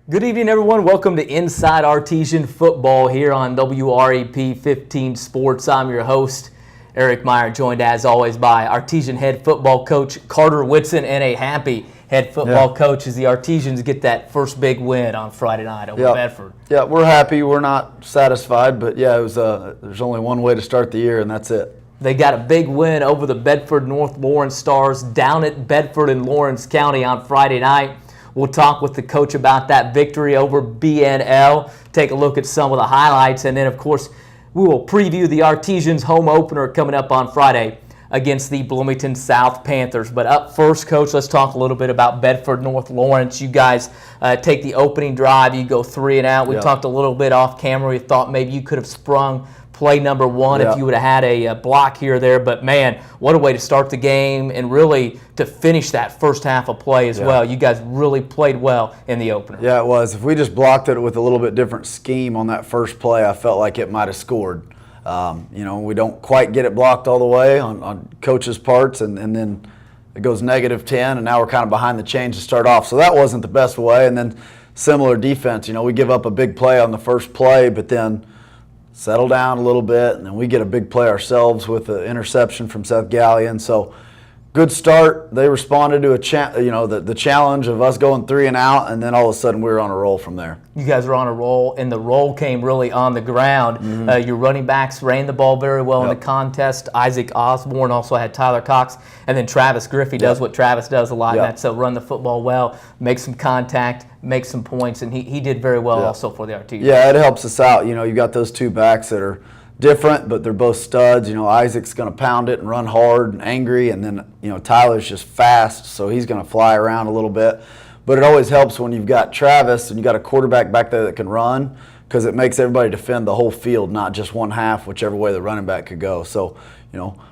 Good evening, everyone. Welcome to Inside Artesian Football here on WREP 15 Sports. I'm your host, Eric Meyer, joined as always by Artesian head football coach Carter Whitson, and a happy head football coach as the Artesians get that first big win on Friday night over Bedford. Yeah, we're happy. We're not satisfied, but yeah, it was. There's only one way to start the year, and that's it. They got a big win over the Bedford North Lawrence Stars down at Bedford in Lawrence County on Friday night. We'll talk with the coach about that victory over BNL, take a look at some of the highlights, and then, of course, we will preview the Artesians' home opener coming up on Friday against the Bloomington South Panthers. But up first, Coach, let's talk a little bit about Bedford North Lawrence. You guys take the opening drive. You go 3 and out. We talked a little bit off camera. We thought maybe you could have sprung play number one if you would have had a block here or there. But, man, what a way to start the game and really to finish that first half of play as well. You guys really played well in the opener. Yeah, it was. If we just blocked it with a little bit different scheme on that first play, I felt like it might have scored. We don't quite get it blocked all the way on coach's parts, and then it goes -10, and now we're kind of behind the chains to start off. So that wasn't the best way. And then similar defense. We give up a big play on the first play, but then settle down a little bit, and then we get a big play ourselves with an interception from Seth Gallion. So good start. They responded to the challenge of us going 3 and out, and then all of a sudden we were on a roll from there. You guys were on a roll, and the roll came really on the ground. Your running backs ran the ball very well in the contest. Isaac Osborne also had Tyler Cox, and then Travis Griffey does what Travis does a lot, and that's run the football well, make some contact, make some points, and he did very well also for the Artesians. Yeah, it helps us out. You got those two backs that are different, but they're both studs. Isaac's going to pound it and run hard and angry, and then Tyler's just fast, so he's going to fly around a little bit. But it always helps when you've got Travis and you got a quarterback back there that can run, because it makes everybody defend the whole field, not just one half, whichever way the running back could go. So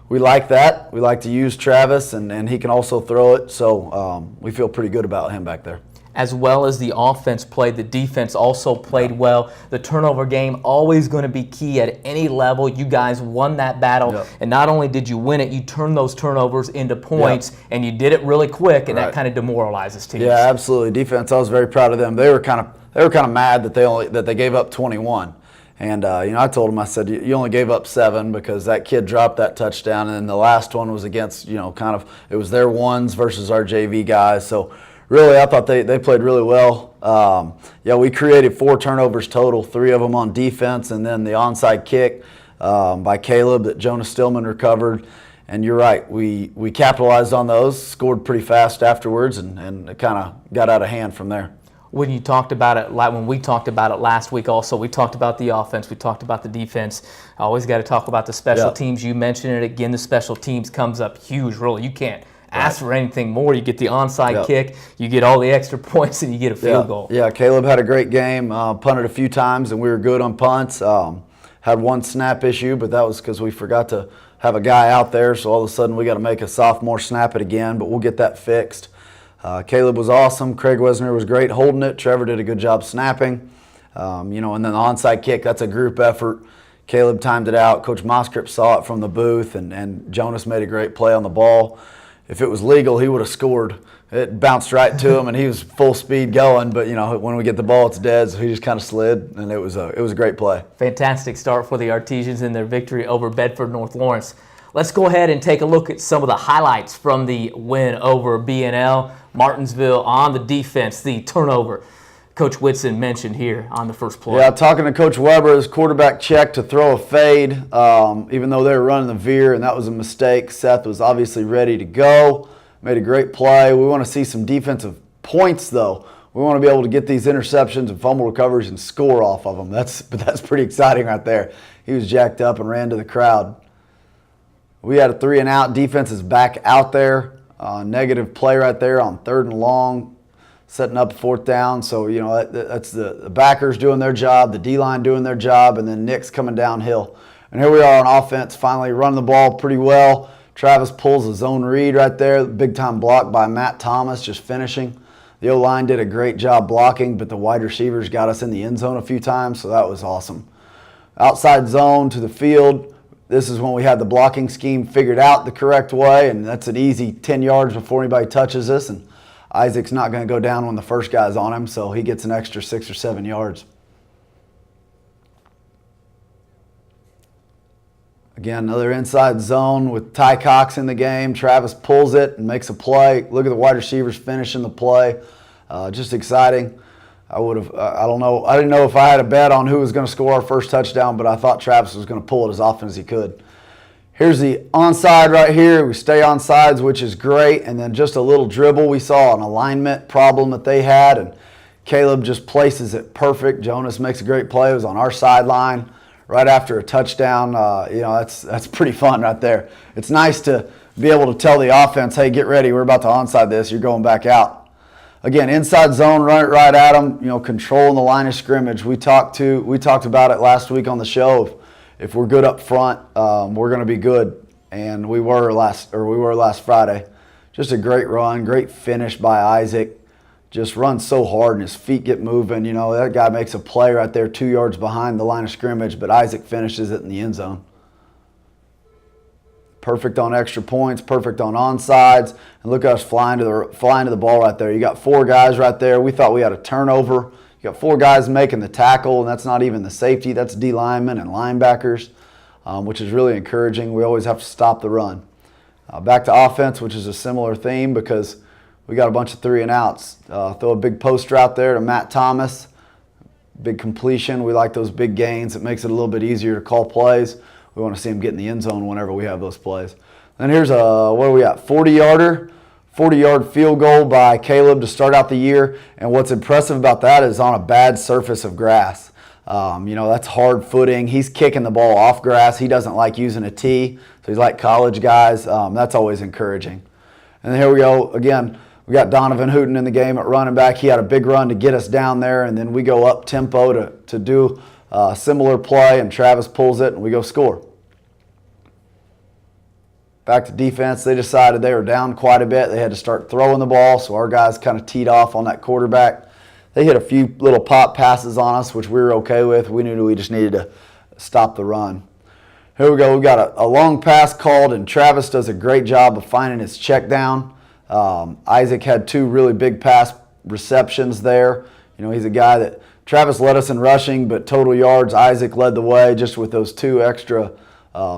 we like that. We like to use Travis, and he can also throw it. So we feel pretty good about him back there. As well as the offense played, the defense also played well. The turnover game always going to be key at any level. You guys won that battle, and not only did you win it, you turned those turnovers into points, and you did it really quick, and that kind of demoralizes teams. Yeah, absolutely. Defense, I was very proud of them. They were kind of mad that they gave up 21. And I told them, I said, you only gave up 7 because that kid dropped that touchdown, and then the last one was against it was their ones versus our JV guys. So really, I thought they played really well. We created 4 turnovers total, 3 of them on defense, and then the onside kick by Caleb that Jonas Stillman recovered. And you're right, we capitalized on those, scored pretty fast afterwards, and it kind of got out of hand from there. When you talked about it, like when we talked about it last week also, we talked about the offense, we talked about the defense. I always got to talk about the special teams. You mentioned it again, the special teams comes up huge, really. You can't ask for anything more. You get the onside kick, you get all the extra points, and you get a field goal. Yeah, Caleb had a great game, punted a few times, and we were good on punts. Had one snap issue, but that was because we forgot to have a guy out there, so all of a sudden we got to make a sophomore snap it again, but we'll get that fixed. Caleb was awesome. Craig Wesner was great holding it. Trevor did a good job snapping. And then the onside kick, that's a group effort. Caleb timed it out. Coach Moskrip saw it from the booth, and Jonas made a great play on the ball. If it was legal, he would have scored. It bounced right to him, and he was full speed going. But when we get the ball, it's dead. So he just kind of slid, and it was a great play. Fantastic start for the Artesians in their victory over Bedford North Lawrence. Let's go ahead and take a look at some of the highlights from the win over BNL. Martinsville on the defense, the turnover Coach Whitson mentioned here on the first play. Yeah, talking to Coach Weber, his quarterback checked to throw a fade, even though they were running the veer, and that was a mistake. Seth was obviously ready to go, made a great play. We want to see some defensive points, though. We want to be able to get these interceptions and fumble recoveries and score off of them. That's pretty exciting right there. He was jacked up and ran to the crowd. We had a 3 and out. Defense is back out there. Negative play right there on 3rd and long, setting up 4th down. So, that's the backers doing their job, the D-line doing their job, and then Nick's coming downhill. And here we are on offense, finally running the ball pretty well. Travis pulls a zone read right there. Big time block by Matt Thomas, just finishing. The O-line did a great job blocking, but the wide receivers got us in the end zone a few times, so that was awesome. Outside zone to the field. This is when we had the blocking scheme figured out the correct way, and that's an easy 10 yards before anybody touches us. And Isaac's not going to go down when the first guy's on him, so he gets an extra 6 or 7 yards. Again, another inside zone with Ty Cox in the game. Travis pulls it and makes a play. Look at the wide receivers finishing the play. Just exciting. I don't know. I didn't know if I had a bet on who was going to score our first touchdown, but I thought Travis was going to pull it as often as he could. Here's the onside right here. We stay on sides, which is great. And then just a little dribble. We saw an alignment problem that they had, and Caleb just places it perfect. Jonas makes a great play. It was on our sideline right after a touchdown. That's pretty fun right there. It's nice to be able to tell the offense, hey, get ready. We're about to onside this. You're going back out. Again, inside zone, run it right at them, controlling the line of scrimmage. We talked about it last week on the show. If we're good up front, we're going to be good. And we were last Friday. Just a great run, great finish by Isaac. Just runs so hard and his feet get moving. That guy makes a play right there 2 yards behind the line of scrimmage, but Isaac finishes it in the end zone. Perfect on extra points, perfect on onside. And look at us flying to the ball right there. You got 4 guys right there. We thought we had a turnover. You got 4 guys making the tackle, and that's not even the safety. That's D linemen and linebackers, which is really encouraging. We always have to stop the run. Back to offense, which is a similar theme because we got a bunch of 3 and outs. Throw a big poster out there to Matt Thomas. Big completion. We like those big gains. It makes it a little bit easier to call plays. We want to see him get in the end zone whenever we have those plays. Then here's a, what do we got, 40-yarder, 40-yard field goal by Caleb to start out the year. And what's impressive about that is on a bad surface of grass. That's hard footing. He's kicking the ball off grass. He doesn't like using a tee, so he's like college guys. That's always encouraging. And then here we go. Again, we got Donovan Hooten in the game at running back. He had a big run to get us down there, and then we go up tempo to do a similar play, and Travis pulls it, and we go score. Back to defense, they decided they were down quite a bit. They had to start throwing the ball, so our guys kind of teed off on that quarterback. They hit a few little pop passes on us, which we were okay with. We knew we just needed to stop the run. Here we go. We got a long pass called, and Travis does a great job of finding his check down. Isaac had 2 really big pass receptions there. He's a guy that Travis led us in rushing, but total yards, Isaac led the way just with those 2 extra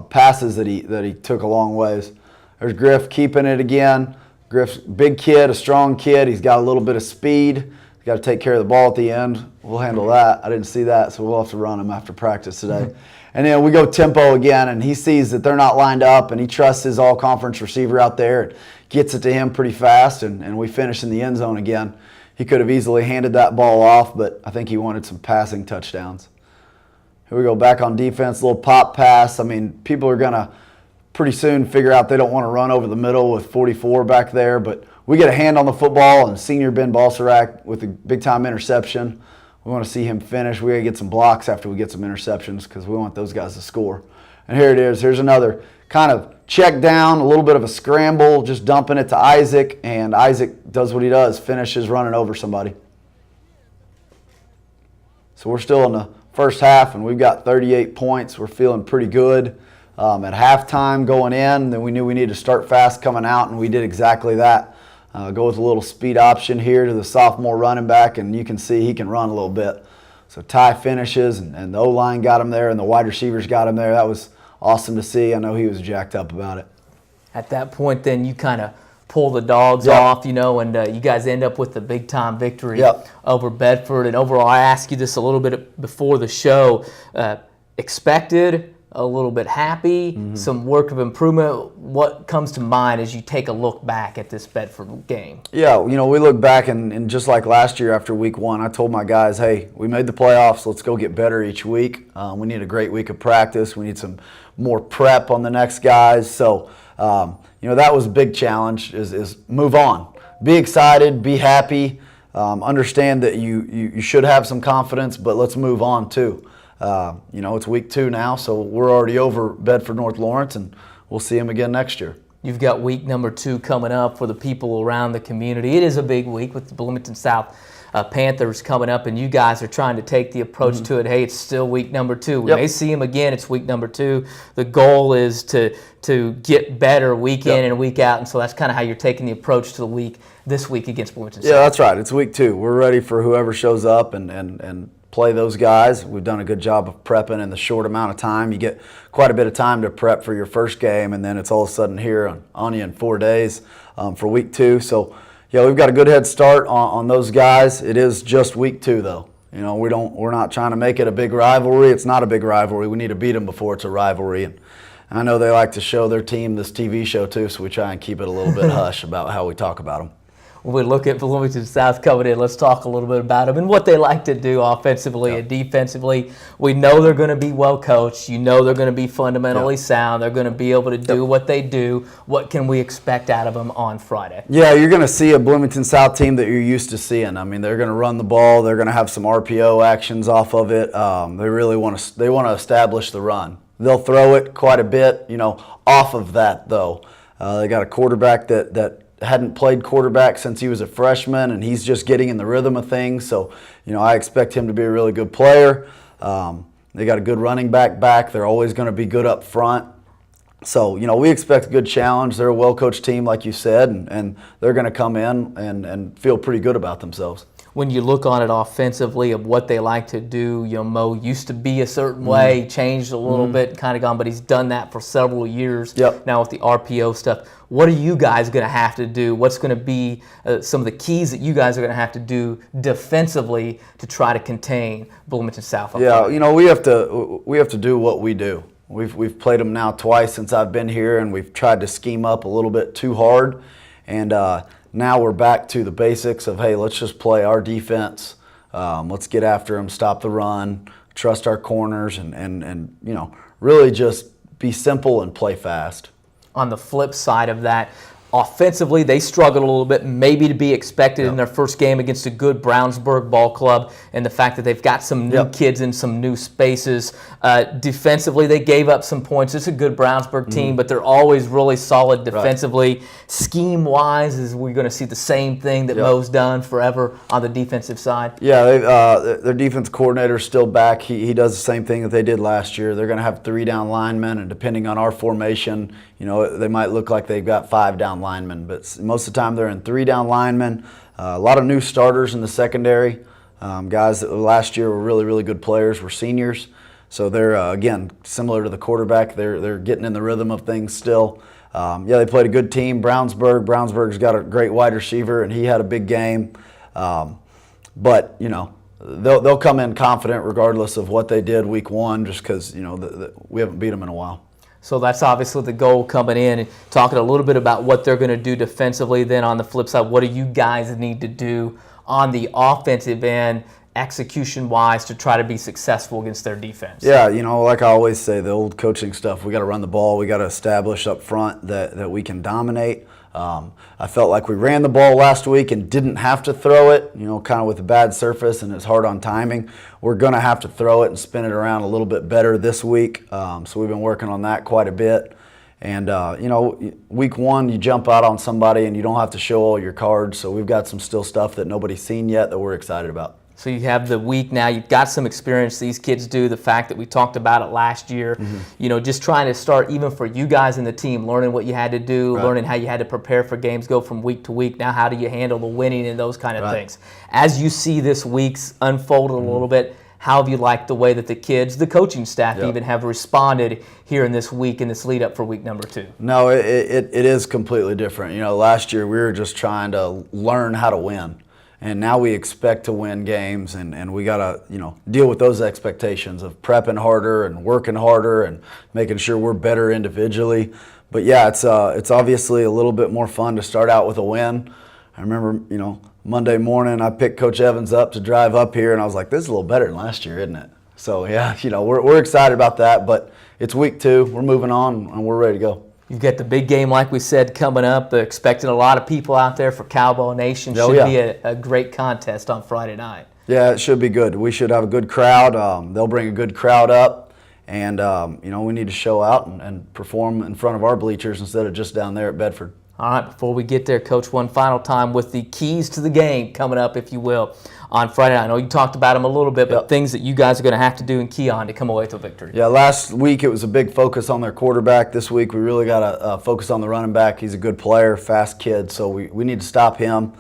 passes that he took a long ways. There's Griff keeping it again. Griff's big kid, a strong kid. He's got a little bit of speed. He's got to take care of the ball at the end. We'll handle that. I didn't see that, so we'll have to run him after practice today. And then we go tempo again, and he sees that they're not lined up, and he trusts his all-conference receiver out there and gets it to him pretty fast, and we finish in the end zone again. He could have easily handed that ball off, but I think he wanted some passing touchdowns. Here we go, back on defense, little pop pass. People are going to pretty soon figure out they don't want to run over the middle with 44 back there, but we get a hand on the football, and senior Ben Balsarac with a big-time interception. We want to see him finish. We got to get some blocks after we get some interceptions because we want those guys to score. And here it is. Here's another kind of check down, a little bit of a scramble, just dumping it to Isaac, and Isaac does what he does, finishes running over somebody. So we're still in the first half, and we've got 38 points. We're feeling pretty good. At halftime going in, then we knew we needed to start fast coming out, and we did exactly that. Go with a little speed option here to the sophomore running back, and you can see he can run a little bit. So Ty finishes, and the O-line got him there, and the wide receivers got him there. That was awesome to see. I know he was jacked up about it. At that point, then you kind of pull the dogs off, and you guys end up with the big-time victory over Bedford. And overall, I asked you this a little bit before the show. Expected, a little bit happy, some work of improvement. What comes to mind as you take a look back at this Bedford game? Yeah, we look back, and just like last year after week 1, I told my guys, hey, we made the playoffs. Let's go get better each week. We need a great week of practice. We need some more prep on the next guys. So, that was a big challenge is move on. Be excited, be happy, understand that you should have some confidence, but let's move on too. It's week 2 now, so we're already over Bedford North Lawrence, and we'll see them again next year. You've got week number 2 coming up for the people around the community. It is a big week with the Bloomington South Panthers coming up, and you guys are trying to take the approach to it. Hey, it's still week number 2. We may see them again. It's week number 2. The goal is to get better week in and week out, and so that's kind of how you're taking the approach to the week this week against Bloomington South. Yeah, that's right. It's week 2. We're ready for whoever shows up and play those guys. We've done a good job of prepping in the short amount of time. You get quite a bit of time to prep for your first game, and then it's all of a sudden here on you in 4 days for week 2. So, yeah, we've got a good head start on those guys. It is just week 2, though. You know, we're not trying to make it a big rivalry. It's not a big rivalry. We need to beat them before it's a rivalry. And I know they like to show their team this TV show too, so we try and keep it a little bit hush about how we talk about them. When we look at Bloomington South coming in, let's talk a little bit about them and what they like to do offensively and defensively. We know they're going to be well coached. You know they're going to be fundamentally sound. They're going to be able to do what they do. What can we expect out of them on Friday? Yeah, you're going to see a Bloomington South team that you're used to seeing. I mean, they're going to run the ball. They're going to have some RPO actions off of it. They really want to establish the run. They'll throw it quite a bit, off of that though. They got a quarterback that hadn't played quarterback since he was a freshman, and he's just getting in the rhythm of things. So, I expect him to be a really good player. They got a good running back. They're always going to be good up front. So, we expect a good challenge. They're a well-coached team, like you said, and they're going to come in and feel pretty good about themselves. When you look on it offensively of what they like to do, Mo used to be a certain way, changed a little bit, kind of gone, but he's done that for several years now with the RPO stuff. What are you guys going to have to do? What's going to be some of the keys that you guys are going to have to do defensively to try to contain Bloomington South? Yeah, we have to do what we do. We've played them now twice since I've been here, and we've tried to scheme up a little bit too hard, and now we're back to the basics of, hey, let's just play our defense. Let's get after them, stop the run, trust our corners, and really just be simple and play fast. On the flip side of that, offensively, they struggled a little bit, maybe to be expected in their first game against a good Brownsburg ball club, and the fact that they've got some new kids in some new spaces. Defensively, they gave up some points. It's a good Brownsburg team, but they're always really solid defensively. Scheme-wise, is we going to see the same thing that Mo's done forever on the defensive side? Yeah, their defense coordinator is still back. He does the same thing that they did last year. They're going to have 3 down linemen, and depending on our formation, they might look like they've got 5 down linemen, but most of the time they're in 3 down linemen. A lot of new starters in the secondary. Guys that last year were really, really good players were seniors. So they're, again, similar to the quarterback. They're getting in the rhythm of things still. They played a good team. Brownsburg's got a great wide receiver, and he had a big game. But, they'll come in confident regardless of what they did week 1, just because, we haven't beat them in a while. So that's obviously the goal coming in, and talking a little bit about what they're going to do defensively. Then on the flip side, what do you guys need to do on the offensive end, execution-wise, to try to be successful against their defense? Yeah, like I always say, the old coaching stuff, we got to run the ball. We got to establish up front that we can dominate. I felt like we ran the ball last week and didn't have to throw it, kind of with a bad surface and it's hard on timing. We're going to have to throw it and spin it around a little bit better this week. So we've been working on that quite a bit. And, week 1, you jump out on somebody and you don't have to show all your cards. So we've got some still stuff that nobody's seen yet that we're excited about. So you have the week now, you've got some experience these kids do, the fact that we talked about it last year, just trying to start, even for you guys in the team, learning what you had to do, learning how you had to prepare for games, go from week to week. Now how do you handle the winning and those kind of things? As you see this week's unfolded a little bit, how have you liked the way that the kids, the coaching staff even, have responded here in this week, in this lead up for week number 2? No, it is completely different. Last year we were just trying to learn how to win. And now we expect to win games, and we got to, deal with those expectations of prepping harder and working harder and making sure we're better individually. But yeah, it's obviously a little bit more fun to start out with a win. I remember, Monday morning I picked Coach Evans up to drive up here, and I was like, this is a little better than last year, isn't it? So yeah, we're excited about that, but it's week 2. We're moving on, and we're ready to go. You've got the big game, like we said, coming up. Expecting a lot of people out there for Cowboy Nation. Should be a great contest on Friday night. Yeah, it should be good. We should have a good crowd. They'll bring a good crowd up. And, we need to show out and perform in front of our bleachers instead of just down there at Bedford. All right, before we get there, Coach, one final time with the keys to the game coming up, if you will, on Friday night. I know you talked about them a little bit, but Yep. things that you guys are going to have to do and key on to come away with a victory. Yeah, last week it was a big focus on their quarterback. This week we really got to focus on the running back. He's a good player, fast kid, so we need to stop him.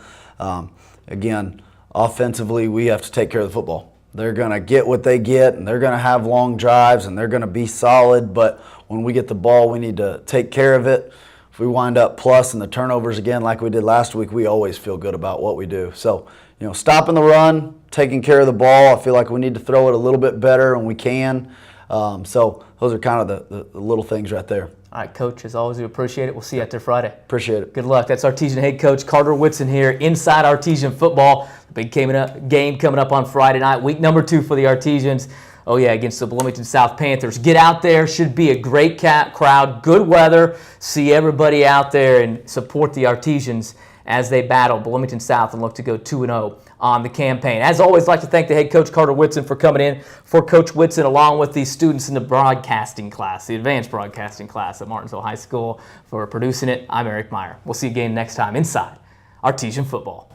Again, offensively, we have to take care of the football. They're going to get what they get, and they're going to have long drives, and they're going to be solid, but when we get the ball, we need to take care of it. If we wind up plus in the turnovers again like we did last week, we always feel good about what we do. So, stopping the run, taking care of the ball, I feel like we need to throw it a little bit better, and we can. So those are kind of the little things right there. All right, Coach, as always, we appreciate it. We'll see you out there Friday. Appreciate it. Good luck. That's Artesian head coach Carter Whitson here inside Artesian football. The big game coming up on Friday night, week number 2 for the Artesians. Oh, yeah, against the Bloomington South Panthers. Get out there. Should be a great crowd. Good weather. See everybody out there and support the Artesians as they battle Bloomington South and look to go 2-0 on the campaign. As always, I'd like to thank the head coach, Carter Whitson, for coming in. For Coach Whitson, along with the students in the broadcasting class, the advanced broadcasting class at Martinsville High School, for producing it, I'm Eric Meyer. We'll see you again next time inside Artesian football.